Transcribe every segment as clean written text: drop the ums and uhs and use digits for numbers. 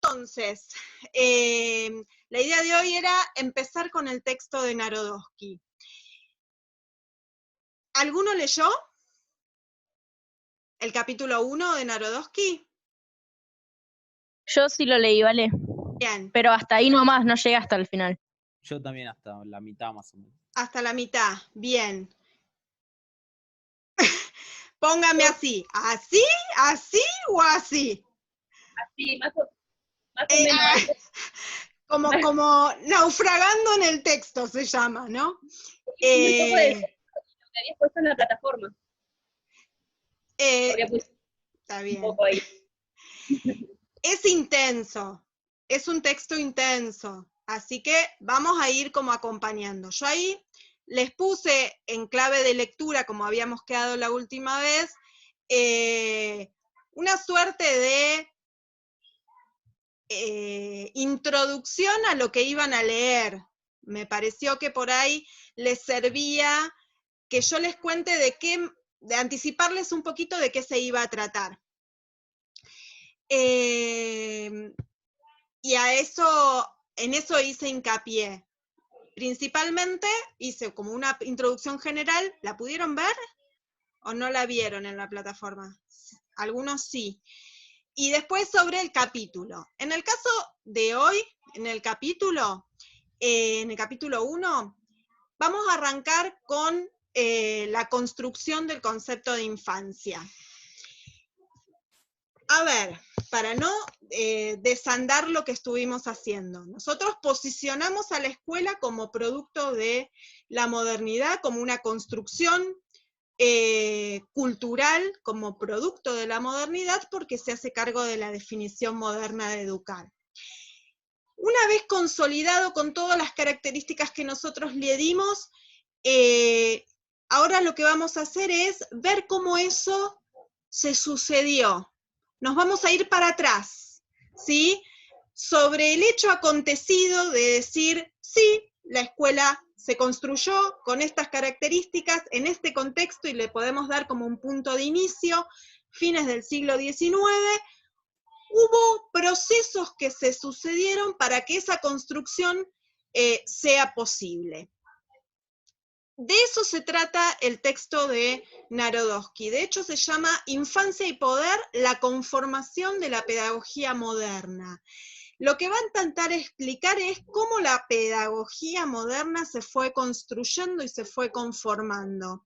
Entonces, la idea de hoy era empezar con el texto de Narodowski. ¿Alguno leyó el capítulo 1 de Narodowski? Yo sí lo leí, ¿vale? Bien. Pero hasta ahí nomás, no llegué hasta el final. Yo también hasta la mitad más o menos. Hasta la mitad, bien. Póngame así, ¿así, así o así? Así, más o menos. Como naufragando en el texto se llama, ¿no? Un poco de lo que habías puesto en la plataforma. Está bien. Un poco ahí. Es intenso, es un texto intenso, así que vamos a ir como acompañando. Yo ahí les puse en clave de lectura, como habíamos quedado la última vez, una suerte de introducción a lo que iban a leer. Me pareció que por ahí les servía que yo les cuente de anticiparles un poquito de qué se iba a tratar. Y en eso hice hincapié. Principalmente hice como una introducción general. ¿La pudieron ver o no la vieron en la plataforma? Algunos sí. Y después sobre el capítulo. En el caso de hoy, en el capítulo 1, vamos a arrancar con la construcción del concepto de infancia. A ver, para no desandar lo que estuvimos haciendo, nosotros posicionamos a la escuela como producto de la modernidad, como una construcción cultural, como producto de la modernidad, porque se hace cargo de la definición moderna de educar. Una vez consolidado con todas las características que nosotros le dimos, ahora lo que vamos a hacer es ver cómo eso se sucedió. Nos vamos a ir para atrás, ¿sí? Sobre el hecho acontecido de decir, sí, la escuela se construyó con estas características, en este contexto, y le podemos dar como un punto de inicio, fines del siglo XIX, hubo procesos que se sucedieron para que esa construcción sea posible. De eso se trata el texto de Narodowski. De hecho, se llama Infancia y Poder, la conformación de la pedagogía moderna. Lo que va a intentar explicar es cómo la pedagogía moderna se fue construyendo y se fue conformando.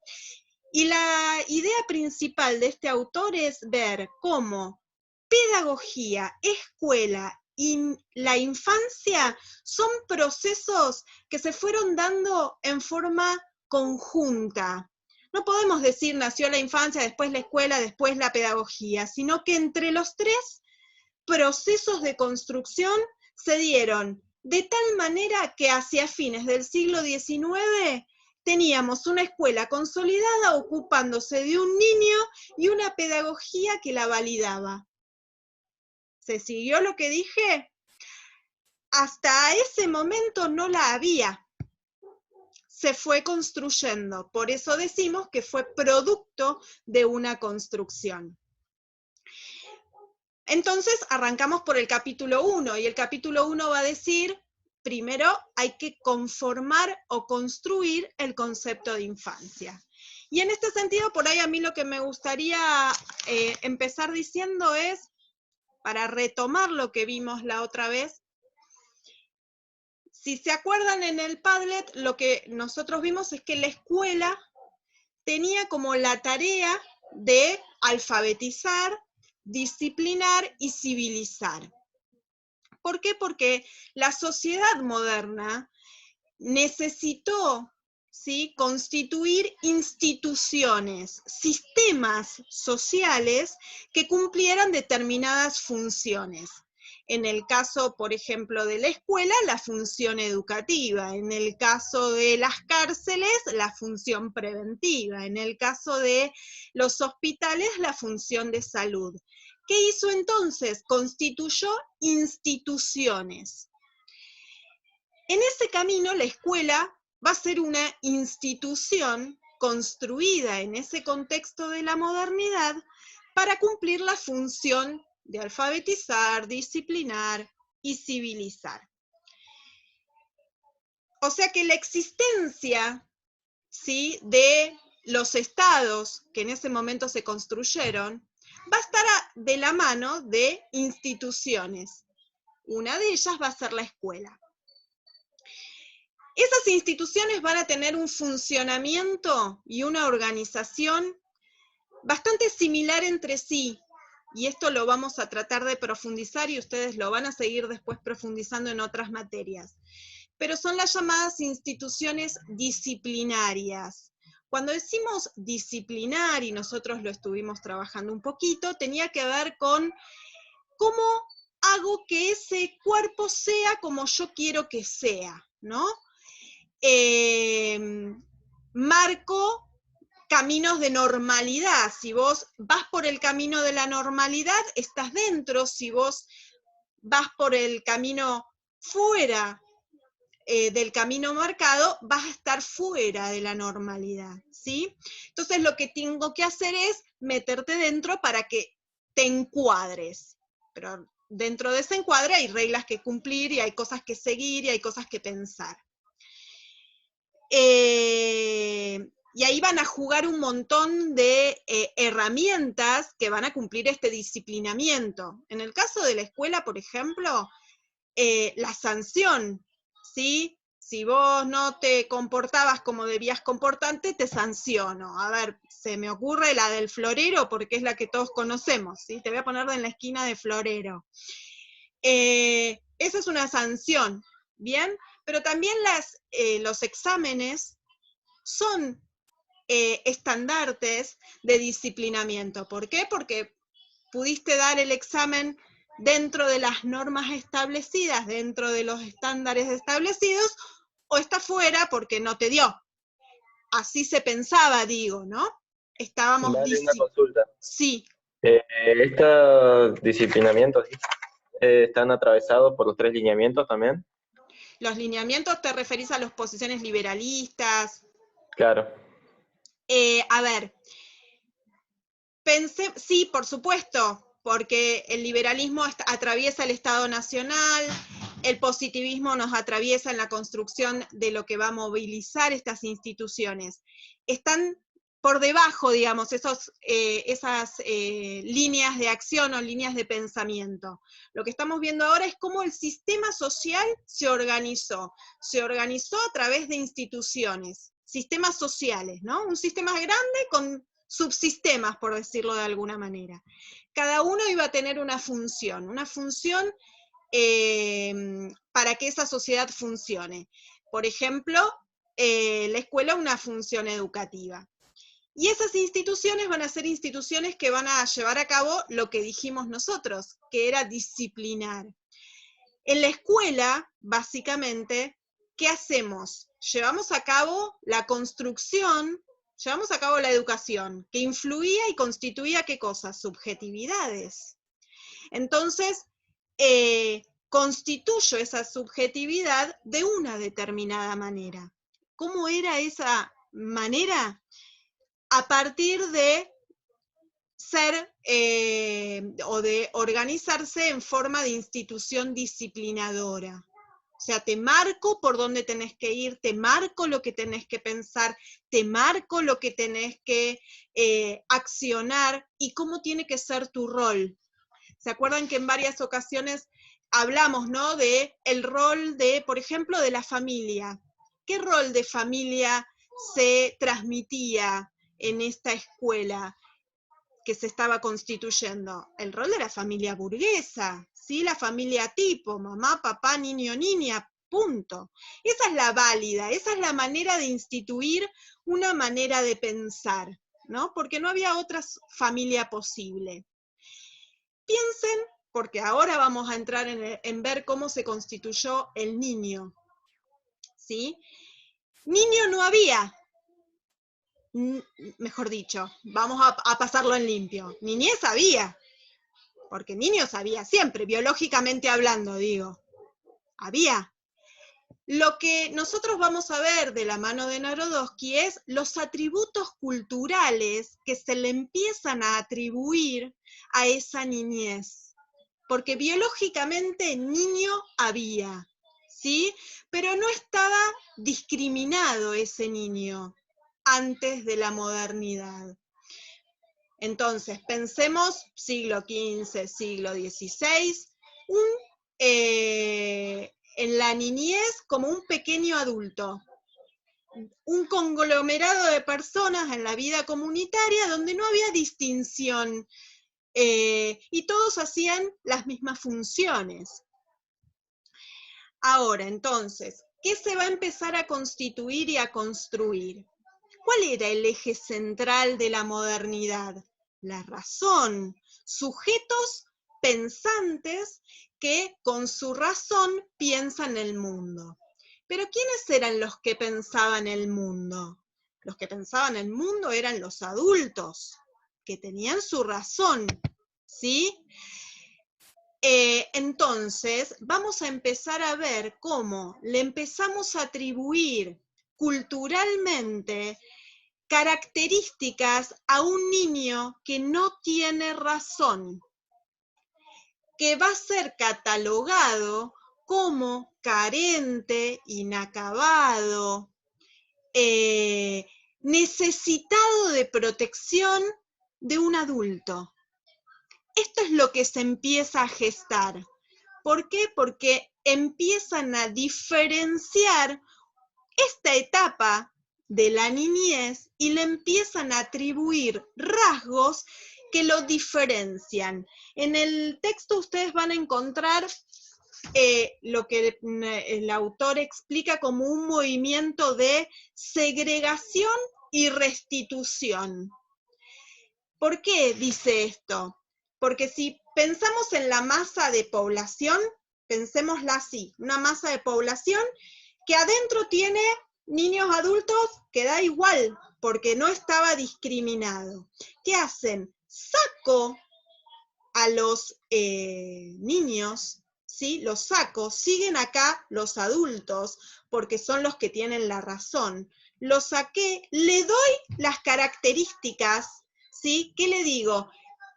Y la idea principal de este autor es ver cómo pedagogía, escuela y la infancia son procesos que se fueron dando en forma conjunta. No podemos decir nació la infancia, después la escuela, después la pedagogía, sino que entre los tres procesos de construcción se dieron de tal manera que hacia fines del siglo XIX teníamos una escuela consolidada ocupándose de un niño y una pedagogía que la validaba. ¿Se siguió lo que dije? Hasta ese momento no la había. Se fue construyendo, por eso decimos que fue producto de una construcción. Entonces arrancamos por el capítulo 1, y el capítulo 1 va a decir, primero hay que conformar o construir el concepto de infancia. Y en este sentido, por ahí a mí lo que me gustaría empezar diciendo es, para retomar lo que vimos la otra vez, si se acuerdan en el Padlet, lo que nosotros vimos es que la escuela tenía como la tarea de alfabetizar, disciplinar y civilizar. ¿Por qué? Porque la sociedad moderna necesitó, ¿sí?, constituir instituciones, sistemas sociales que cumplieran determinadas funciones. En el caso, por ejemplo, de la escuela, la función educativa. En el caso de las cárceles, la función preventiva. En el caso de los hospitales, la función de salud. ¿Qué hizo entonces? Constituyó instituciones. En ese camino, la escuela va a ser una institución construida en ese contexto de la modernidad para cumplir la función de alfabetizar, disciplinar y civilizar. O sea que la existencia, ¿sí?, de los estados que en ese momento se construyeron va a estar de la mano de instituciones. Una de ellas va a ser la escuela. Esas instituciones van a tener un funcionamiento y una organización bastante similar entre sí, y esto lo vamos a tratar de profundizar y ustedes lo van a seguir después profundizando en otras materias. Pero son las llamadas instituciones disciplinarias. Cuando decimos disciplinar, y nosotros lo estuvimos trabajando un poquito, tenía que ver con cómo hago que ese cuerpo sea como yo quiero que sea, ¿no? Marco caminos de normalidad. Si vos vas por el camino de la normalidad, estás dentro. Si vos vas por el camino fuera del camino marcado, vas a estar fuera de la normalidad, ¿sí? Entonces lo que tengo que hacer es meterte dentro para que te encuadres. Pero dentro de ese encuadre hay reglas que cumplir y hay cosas que seguir y hay cosas que pensar. Y ahí van a jugar un montón de herramientas que van a cumplir este disciplinamiento. En el caso de la escuela, por ejemplo, la sanción, ¿sí? Si vos no te comportabas como debías comportarte, te sanciono. A ver, se me ocurre la del florero porque es la que todos conocemos, ¿sí? Te voy a poner en la esquina de florero. Esa es una sanción, ¿bien? Pero también los exámenes son estandartes de disciplinamiento. ¿Por qué? Porque pudiste dar el examen dentro de las normas establecidas, dentro de los estándares establecidos, o está fuera porque no te dio. Así se pensaba, digo, ¿no? Estábamos... Vale, una consulta. Sí. ¿Estos disciplinamientos están atravesados por los 3 lineamientos también? Los lineamientos te referís a las posiciones liberalistas. Claro. A ver, sí, por supuesto, porque el liberalismo atraviesa el Estado Nacional, el positivismo nos atraviesa en la construcción de lo que va a movilizar estas instituciones. Están por debajo, digamos, esas líneas de acción o líneas de pensamiento. Lo que estamos viendo ahora es cómo el sistema social se organizó. Se organizó a través de instituciones, sistemas sociales, ¿no? Un sistema grande con subsistemas, por decirlo de alguna manera. Cada uno iba a tener una función para que esa sociedad funcione. Por ejemplo, la escuela una función educativa. Y esas instituciones van a ser instituciones que van a llevar a cabo lo que dijimos nosotros, que era disciplinar. En la escuela, básicamente, ¿qué hacemos? Llevamos a cabo la construcción, llevamos a cabo la educación, que influía y constituía ¿qué cosas? Subjetividades. Entonces, constituyo esa subjetividad de una determinada manera. ¿Cómo era esa manera? A partir de ser o de organizarse en forma de institución disciplinadora. O sea, te marco por dónde tenés que ir, te marco lo que tenés que pensar, te marco lo que tenés que accionar y cómo tiene que ser tu rol. ¿Se acuerdan que en varias ocasiones hablamos, ¿no?, de el rol de, por ejemplo, de la familia? ¿Qué rol de familia se transmitía en esta escuela que se estaba constituyendo? El rol de la familia burguesa, ¿sí? La familia tipo, mamá, papá, niño, niña, punto. Esa es la válida, esa es la manera de instituir una manera de pensar, ¿no? Porque no había otra familia posible. Piensen, porque ahora vamos a entrar en ver cómo se constituyó el niño, ¿sí? Niño no había. Mejor dicho, vamos a pasarlo en limpio. Niñez había, porque niños había siempre, biológicamente hablando, digo. Había. Lo que nosotros vamos a ver de la mano de Narodowski es los atributos culturales que se le empiezan a atribuir a esa niñez. porque biológicamente niño había, ¿sí? Pero no estaba discriminado ese niño antes de la modernidad. Entonces, pensemos siglo XV, siglo XVI, en la niñez como un pequeño adulto, un conglomerado de personas en la vida comunitaria donde no había distinción y todos hacían las mismas funciones. Ahora, entonces, ¿qué se va a empezar a constituir y a construir? ¿Cuál era el eje central de la modernidad? La razón, sujetos pensantes que con su razón piensan el mundo. Pero ¿quiénes eran los que pensaban el mundo? Los que pensaban el mundo eran los adultos, que tenían su razón, ¿sí? Entonces, vamos a empezar a ver cómo le empezamos a atribuir culturalmente características a un niño que no tiene razón, que va a ser catalogado como carente, inacabado, necesitado de protección de un adulto. Esto es lo que se empieza a gestar. ¿Por qué? Porque empiezan a diferenciar esta etapa de la niñez y le empiezan a atribuir rasgos que lo diferencian. En el texto ustedes van a encontrar lo que el autor explica como un movimiento de segregación y restitución. ¿Por qué dice esto? Porque si pensamos en la masa de población, pensémosla así, una masa de población que adentro tiene niños adultos que da igual, porque no estaba discriminado. ¿Qué hacen? Saco a los niños, ¿sí? Los saco, siguen acá los adultos, porque son los que tienen la razón. Los saqué, le doy las características, ¿sí? ¿Qué le digo?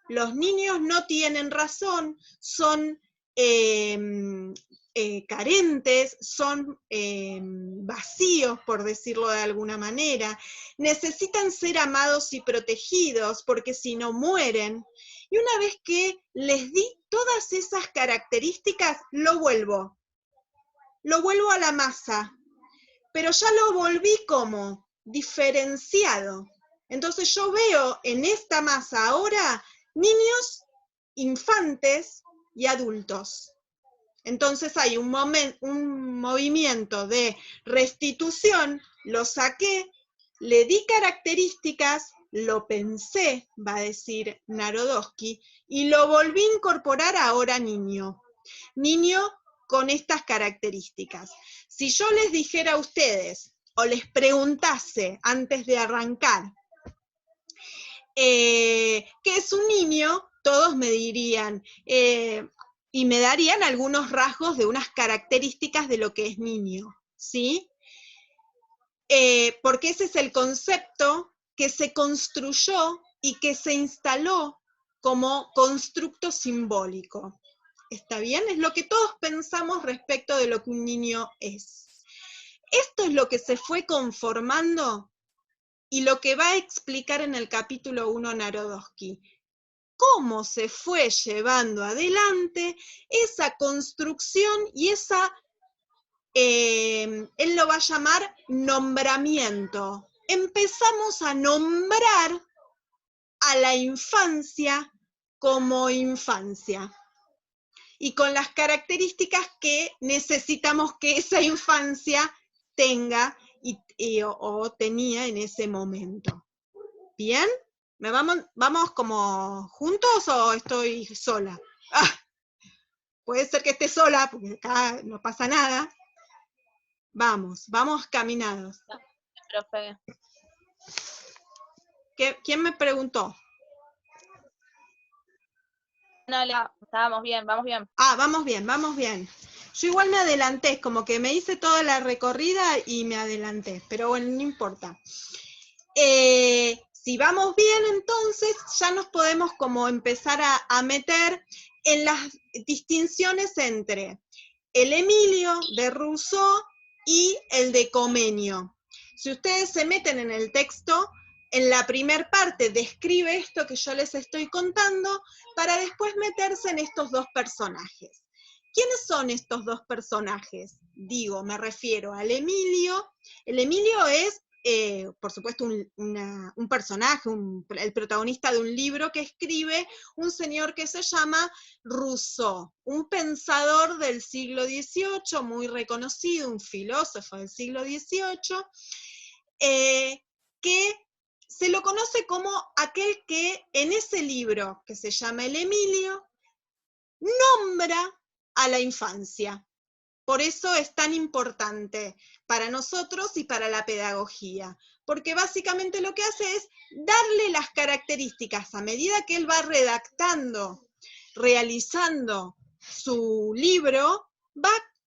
Los niños no tienen razón, son carentes, son vacíos, por decirlo de alguna manera, necesitan ser amados y protegidos, porque si no mueren. Y una vez que les di todas esas características, lo vuelvo a la masa, pero ya lo volví como diferenciado. Entonces yo veo en esta masa ahora niños, infantes y adultos. Entonces hay un movimiento de restitución, lo saqué, le di características, lo pensé, va a decir Narodowski, y lo volví a incorporar ahora niño. Niño con estas características. Si yo les dijera a ustedes, o les preguntase antes de arrancar, ¿qué es un niño? Todos me dirían, y me darían algunos rasgos de unas características de lo que es niño, ¿sí? Porque ese es el concepto que se construyó y que se instaló como constructo simbólico. ¿Está bien? Es lo que todos pensamos respecto de lo que un niño es. Esto es lo que se fue conformando y lo que va a explicar en el capítulo 1 Narodowski. Cómo se fue llevando adelante esa construcción y esa, él lo va a llamar nombramiento. Empezamos a nombrar a la infancia como infancia y con las características que necesitamos que esa infancia tenga o tenía en ese momento. ¿Bien? ¿Vamos como juntos o estoy sola? Ah, puede ser que esté sola, porque acá no pasa nada. Vamos caminados. Profe. ¿Quién me preguntó? No, estábamos bien, vamos bien. Ah, vamos bien. Yo igual me adelanté, como que me hice toda la recorrida y me adelanté, pero bueno, no importa. Si vamos bien, entonces ya nos podemos como empezar a meter en las distinciones entre el Emilio de Rousseau y el de Comenio. Si ustedes se meten en el texto, en la primer parte describe esto que yo les estoy contando, para después meterse en estos dos personajes. ¿Quiénes son estos dos personajes? Digo, me refiero al Emilio. El Emilio es, por supuesto, un personaje, el protagonista de un libro que escribe un señor que se llama Rousseau, un pensador del siglo XVIII, muy reconocido, un filósofo del siglo XVIII, que se lo conoce como aquel que en ese libro, que se llama El Emilio, nombra a la infancia. Por eso es tan importante para nosotros y para la pedagogía, porque básicamente lo que hace es darle las características a medida que él va redactando, realizando su libro,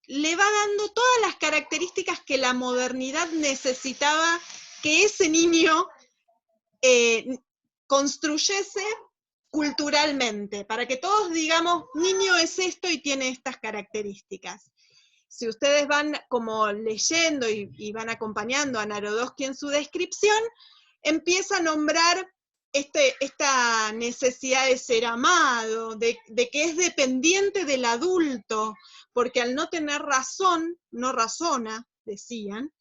le va dando todas las características que la modernidad necesitaba que ese niño construyese culturalmente, para que todos digamos, niño es esto y tiene estas características. Si ustedes van como leyendo y van acompañando a Narodowski en su descripción, empieza a nombrar esta necesidad de ser amado, de que es dependiente del adulto, porque al no tener razón, no razona, decían,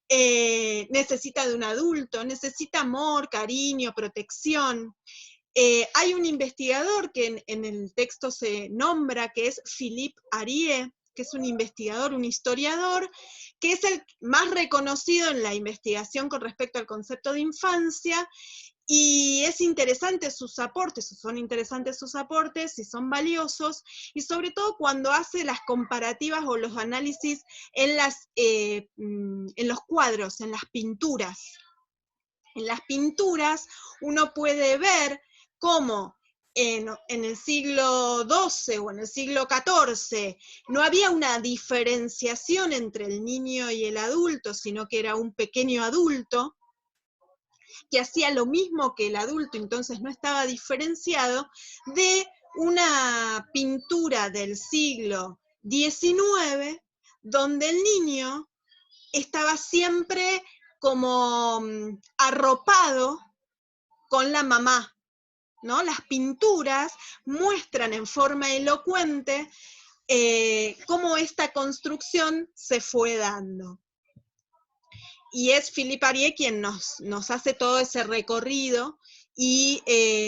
necesita de un adulto, necesita amor, cariño, protección. Hay un investigador que en el texto se nombra, que es Philippe Arié, que es un investigador, un historiador, que es el más reconocido en la investigación con respecto al concepto de infancia, y es interesante sus aportes, son interesantes sus aportes y son valiosos, y sobre todo cuando hace las comparativas o los análisis en los cuadros, en las pinturas. En las pinturas uno puede ver cómo en el siglo XII o en el siglo XIV no había una diferenciación entre el niño y el adulto, sino que era un pequeño adulto que hacía lo mismo que el adulto, entonces no estaba diferenciado, de una pintura del siglo XIX, donde el niño estaba siempre como arropado con la mamá, ¿no? Las pinturas muestran en forma elocuente cómo esta construcción se fue dando. Y es Philippe Arié quien nos hace todo ese recorrido, y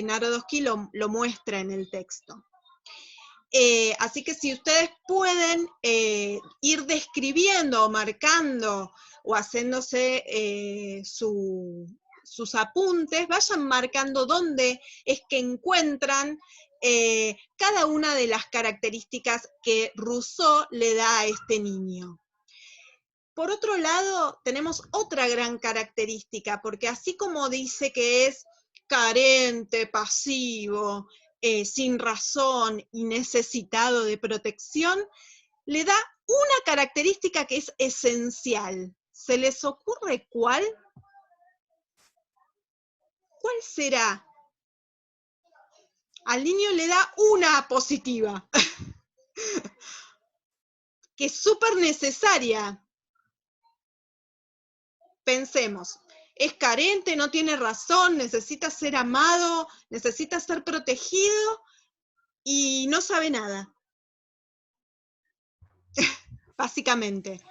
Narodowski lo muestra en el texto. Así que si ustedes pueden ir describiendo o marcando o haciéndose sus apuntes, vayan marcando dónde es que encuentran cada una de las características que Rousseau le da a este niño. Por otro lado, tenemos otra gran característica, porque así como dice que es carente, pasivo, sin razón y necesitado de protección, le da una característica que es esencial. ¿Se les ocurre cuál? ¿Cuál será? Al niño le da una positiva, que es súper necesaria. Pensemos, es carente, no tiene razón, necesita ser amado, necesita ser protegido y no sabe nada. Básicamente.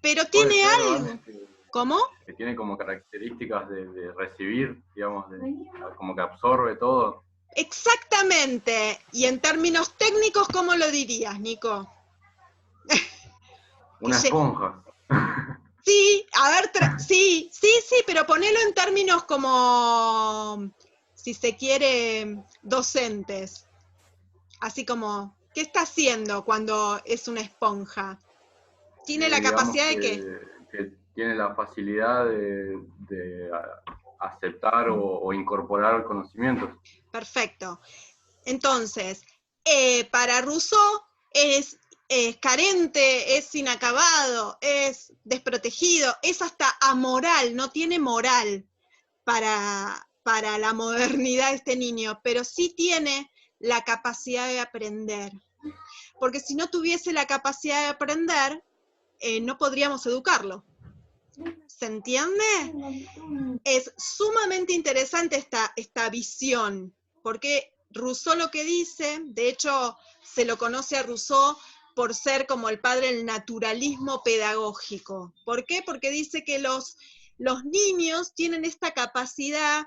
Pero tiene algo. ¿Cómo? Que tiene como características de recibir, digamos, como que absorbe todo. Exactamente. Y en términos técnicos, ¿cómo lo dirías, Nico? Una esponja. Sí, a ver, sí, pero ponelo en términos como, si se quiere, docentes. Así como, ¿qué está haciendo cuando es una esponja? ¿Tiene la capacidad de qué? Que tiene la facilidad de aceptar o incorporar conocimientos. Perfecto. Entonces, para Rousseau es carente, es inacabado, es desprotegido, es hasta amoral, no tiene moral para la modernidad este niño, pero sí tiene la capacidad de aprender. Porque si no tuviese la capacidad de aprender, no podríamos educarlo. ¿Se entiende? Es sumamente interesante esta visión, porque Rousseau lo que dice, de hecho se lo conoce a Rousseau por ser como el padre del naturalismo pedagógico. ¿Por qué? Porque dice que los niños tienen esta capacidad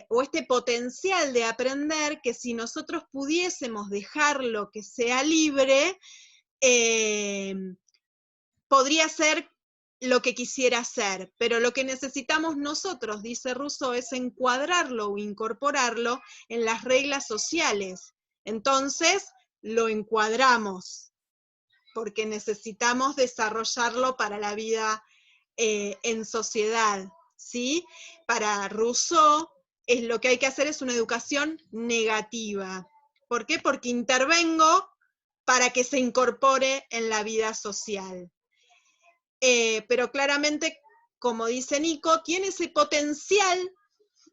o este potencial de aprender, que si nosotros pudiésemos dejarlo que sea libre, podría ser lo que quisiera hacer, pero lo que necesitamos nosotros, dice Rousseau, es encuadrarlo o incorporarlo en las reglas sociales. Entonces, lo encuadramos, porque necesitamos desarrollarlo para la vida en sociedad, ¿sí? Para Rousseau, lo que hay que hacer es una educación negativa. ¿Por qué? Porque intervengo para que se incorpore en la vida social. Pero claramente, como dice Nico, tiene ese potencial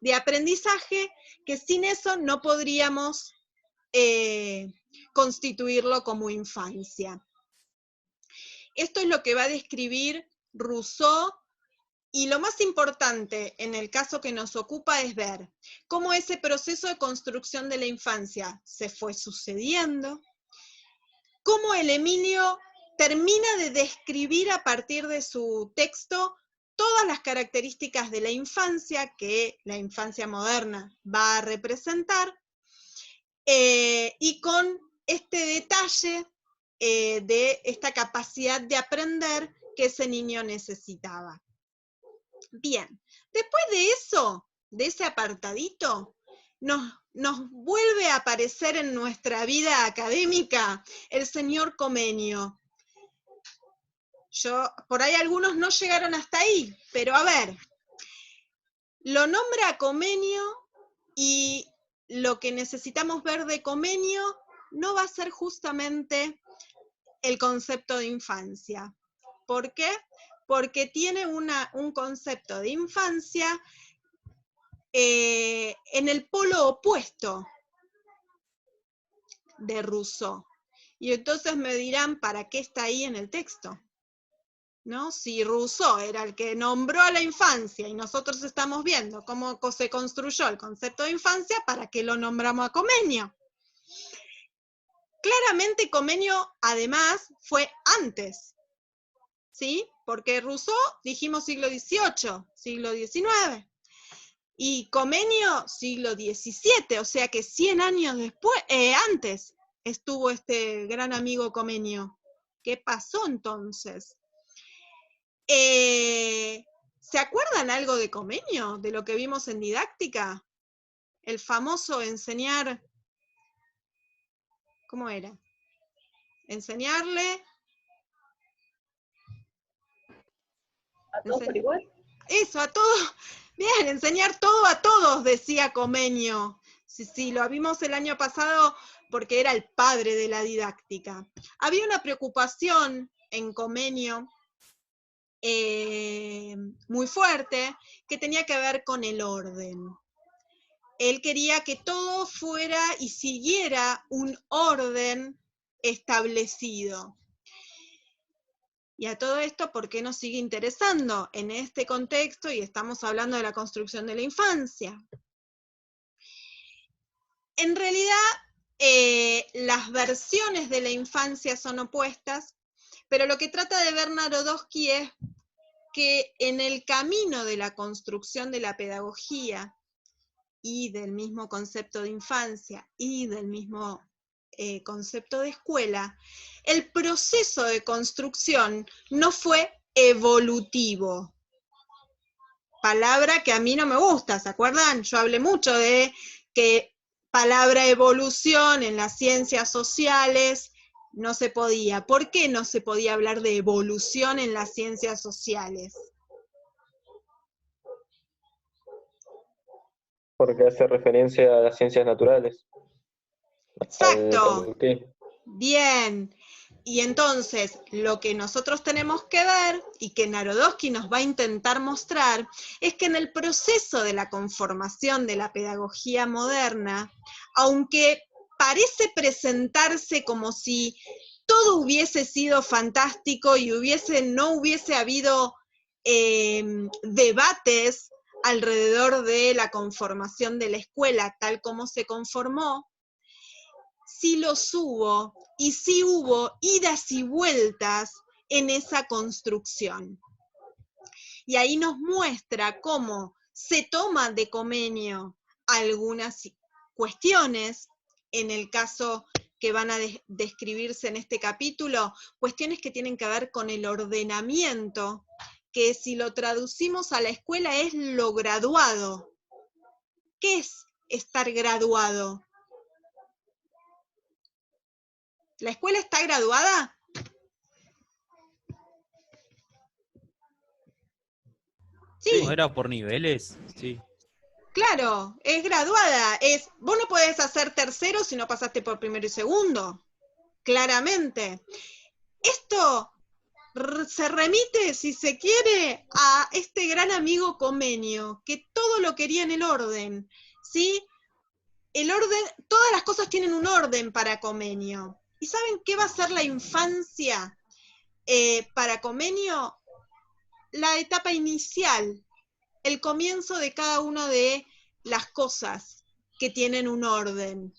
de aprendizaje que sin eso no podríamos constituirlo como infancia. Esto es lo que va a describir Rousseau, y lo más importante en el caso que nos ocupa es ver cómo ese proceso de construcción de la infancia se fue sucediendo, cómo el Emilio termina de describir a partir de su texto todas las características de la infancia que la infancia moderna va a representar, y con este detalle de esta capacidad de aprender que ese niño necesitaba. Bien, después de eso, de ese apartadito, nos vuelve a aparecer en nuestra vida académica el señor Comenio. Por ahí algunos no llegaron hasta ahí, pero a ver, lo nombra Comenio, y lo que necesitamos ver de Comenio no va a ser justamente el concepto de infancia. ¿Por qué? Porque tiene un concepto de infancia en el polo opuesto de Rousseau. Y entonces me dirán, ¿para qué está ahí en el texto? ¿No? Si Rousseau era el que nombró a la infancia y nosotros estamos viendo cómo se construyó el concepto de infancia, ¿para qué lo nombramos a Comenio? Claramente Comenio, además, fue antes, ¿sí? Porque Rousseau, dijimos siglo XVIII, siglo XIX, y Comenio, siglo XVII, o sea que 100 años después, antes estuvo este gran amigo Comenio. ¿Qué pasó entonces? ¿Se acuerdan algo de Comenio, de lo que vimos en didáctica? El famoso enseñar, ¿cómo era? Enseñarle... ¿A todos por igual? Eso, a todos, bien, enseñar todo a todos, decía Comenio. Sí, lo vimos el año pasado porque era el padre de la didáctica. Había una preocupación en Comenio muy fuerte que tenía que ver con el orden. Él quería que todo fuera y siguiera un orden establecido. Y a todo esto, ¿por qué nos sigue interesando en este contexto? Y estamos hablando de la construcción de la infancia. En realidad, las versiones de la infancia son opuestas, pero lo que trata de ver Narodowski es que en el camino de la construcción de la pedagogía y del mismo concepto de infancia y del mismo concepto de escuela, el proceso de construcción no fue evolutivo. Palabra que a mí no me gusta, ¿se acuerdan? Yo hablé mucho de que palabra evolución en las ciencias sociales no se podía. ¿Por qué no se podía hablar de evolución en las ciencias sociales? Porque hace referencia a las ciencias naturales. Exacto. Bien. Y entonces, lo que nosotros tenemos que ver, y que Narodowski nos va a intentar mostrar, es que en el proceso de la conformación de la pedagogía moderna, aunque parece presentarse como si todo hubiese sido fantástico y no hubiese habido debates alrededor de la conformación de la escuela tal como se conformó, sí los hubo, y sí hubo idas y vueltas en esa construcción. Y ahí nos muestra cómo se toma de Comenio algunas cuestiones, en el caso que van a describirse en este capítulo, cuestiones que tienen que ver con el ordenamiento, que si lo traducimos a la escuela es lo graduado. ¿Qué es estar graduado? ¿La escuela está graduada? Sí. ¿No era por niveles? Sí. Claro, es graduada. Vos no podés hacer tercero si no pasaste por primero y segundo. Claramente. Esto se remite, si se quiere, a este gran amigo Comenio, que todo lo quería en el orden, ¿sí? El orden, todas las cosas tienen un orden para Comenio. ¿Y saben qué va a ser la infancia para Comenio? La etapa inicial, el comienzo de cada una de las cosas que tienen un orden.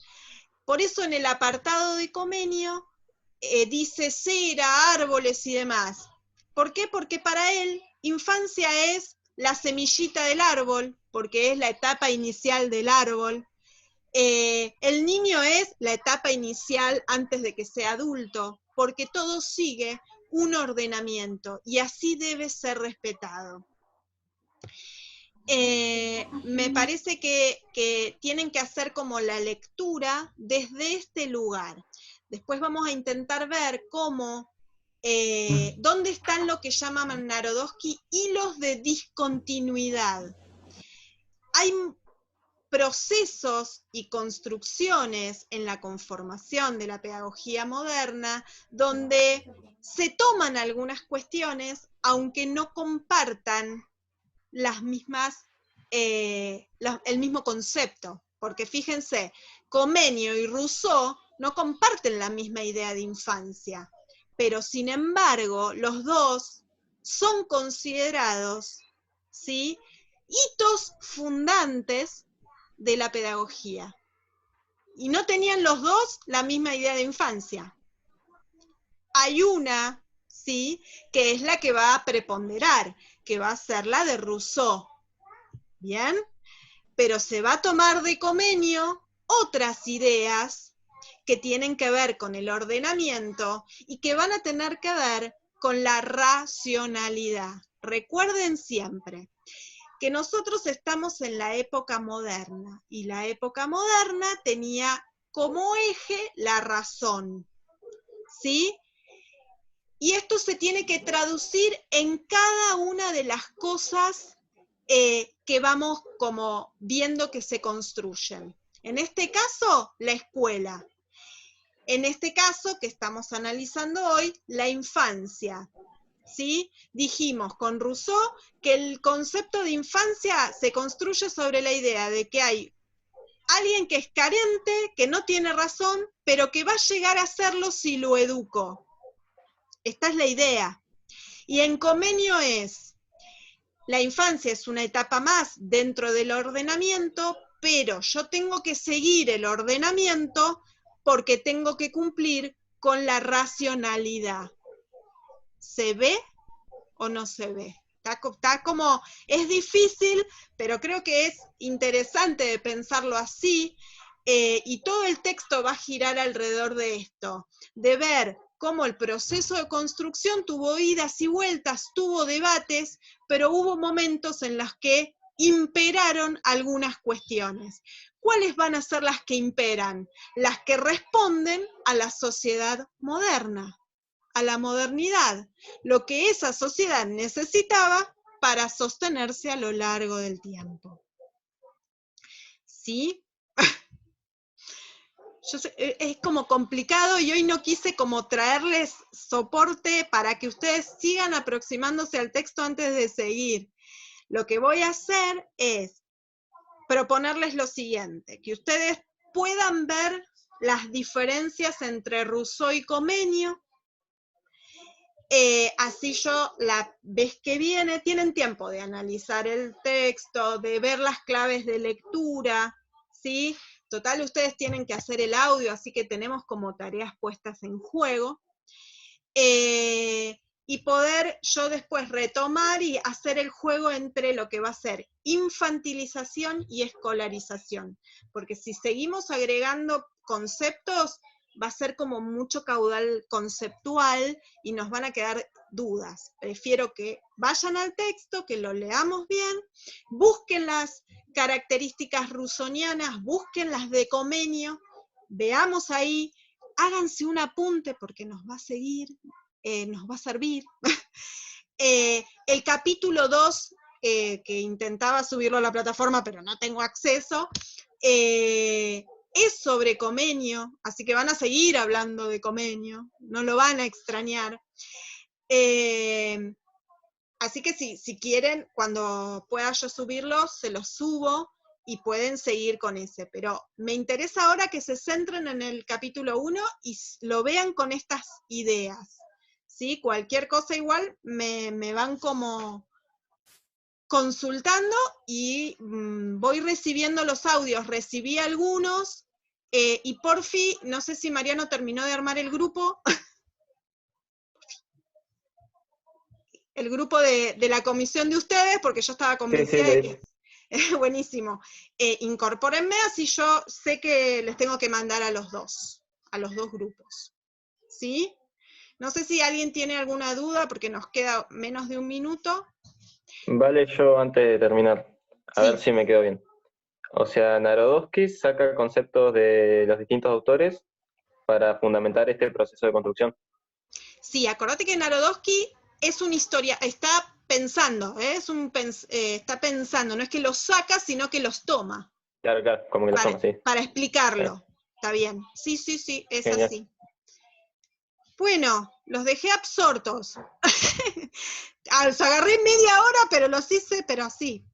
Por eso en el apartado de Comenio dice cera, árboles y demás. ¿Por qué? Porque para él infancia es la semillita del árbol, porque es la etapa inicial del árbol. El niño es la etapa inicial antes de que sea adulto, porque todo sigue un ordenamiento y así debe ser respetado. Me parece que tienen que hacer como la lectura desde este lugar. Después vamos a intentar ver cómo, dónde están lo que llaman Narodowski hilos de discontinuidad. Hay procesos y construcciones en la conformación de la pedagogía moderna donde se toman algunas cuestiones aunque no compartan las mismas, el mismo concepto, porque fíjense, Comenio y Rousseau no comparten la misma idea de infancia, pero sin embargo los dos son considerados, ¿sí?, hitos fundantes de la pedagogía. Y no tenían los dos la misma idea de infancia. Hay una, ¿sí?, que es la que va a preponderar, que va a ser la de Rousseau. ¿Bien? Pero se va a tomar de Comenio otras ideas que tienen que ver con el ordenamiento y que van a tener que ver con la racionalidad. Recuerden siempre que nosotros estamos en la época moderna, y la época moderna tenía como eje la razón, ¿sí? Y esto se tiene que traducir en cada una de las cosas que vamos como viendo que se construyen. En este caso, la escuela. En este caso, que estamos analizando hoy, la infancia. ¿Sí? Dijimos con Rousseau que el concepto de infancia se construye sobre la idea de que hay alguien que es carente, que no tiene razón, pero que va a llegar a serlo si lo educo. Esta es la idea. Y en Comenio la infancia es una etapa más dentro del ordenamiento, pero yo tengo que seguir el ordenamiento porque tengo que cumplir con la racionalidad. ¿Se ve o no se ve? Está como, es difícil, pero creo que es interesante de pensarlo así, y todo el texto va a girar alrededor de esto, de ver cómo el proceso de construcción tuvo idas y vueltas, tuvo debates, pero hubo momentos en los que imperaron algunas cuestiones. ¿Cuáles van a ser las que imperan? Las que responden a la sociedad moderna, a la modernidad, lo que esa sociedad necesitaba para sostenerse a lo largo del tiempo. ¿Sí? Yo sé, es como complicado y hoy no quise como traerles soporte para que ustedes sigan aproximándose al texto antes de seguir. Lo que voy a hacer es proponerles lo siguiente, que ustedes puedan ver las diferencias entre Rousseau y Comenio. Así yo la vez que viene, tienen tiempo de analizar el texto, de ver las claves de lectura, ¿sí? Total, ustedes tienen que hacer el audio, así que tenemos como tareas puestas en juego. Y poder yo después retomar y hacer el juego entre lo que va a ser infantilización y escolarización. Porque si seguimos agregando conceptos, va a ser como mucho caudal conceptual y nos van a quedar dudas. Prefiero que vayan al texto, que lo leamos bien, busquen las características rusonianas, busquen las de Comenio, veamos ahí, háganse un apunte porque nos va a seguir, nos va a servir. El capítulo 2, que intentaba subirlo a la plataforma, pero no tengo acceso, es sobre Comenio, así que van a seguir hablando de Comenio, no lo van a extrañar. Así que si quieren, cuando pueda yo subirlo, se los subo y pueden seguir con ese. Pero me interesa ahora que se centren en el capítulo 1 y lo vean con estas ideas. ¿Sí? Cualquier cosa igual me van como consultando y voy recibiendo los audios. Recibí algunos y porfi, no sé si Mariano terminó de armar el grupo. El grupo de la comisión de ustedes, porque yo estaba convencida de que buenísimo. Incorpórenme, así yo sé que les tengo que mandar a los dos grupos. ¿Sí? No sé si alguien tiene alguna duda, porque nos queda menos de un minuto. Vale, yo antes de terminar, a Sí. ver si me quedo bien. O sea, Narodowski saca conceptos de los distintos autores para fundamentar este proceso de construcción. Sí, acordate que Narodowski es una historia, está pensando, está pensando, no es que los saca, sino que los toma. Claro, claro, como que lo toma, sí. Para explicarlo. Está bien. Sí, es Genial. así. Bueno, los dejé absortos. Los agarré media hora, pero los hice, pero así.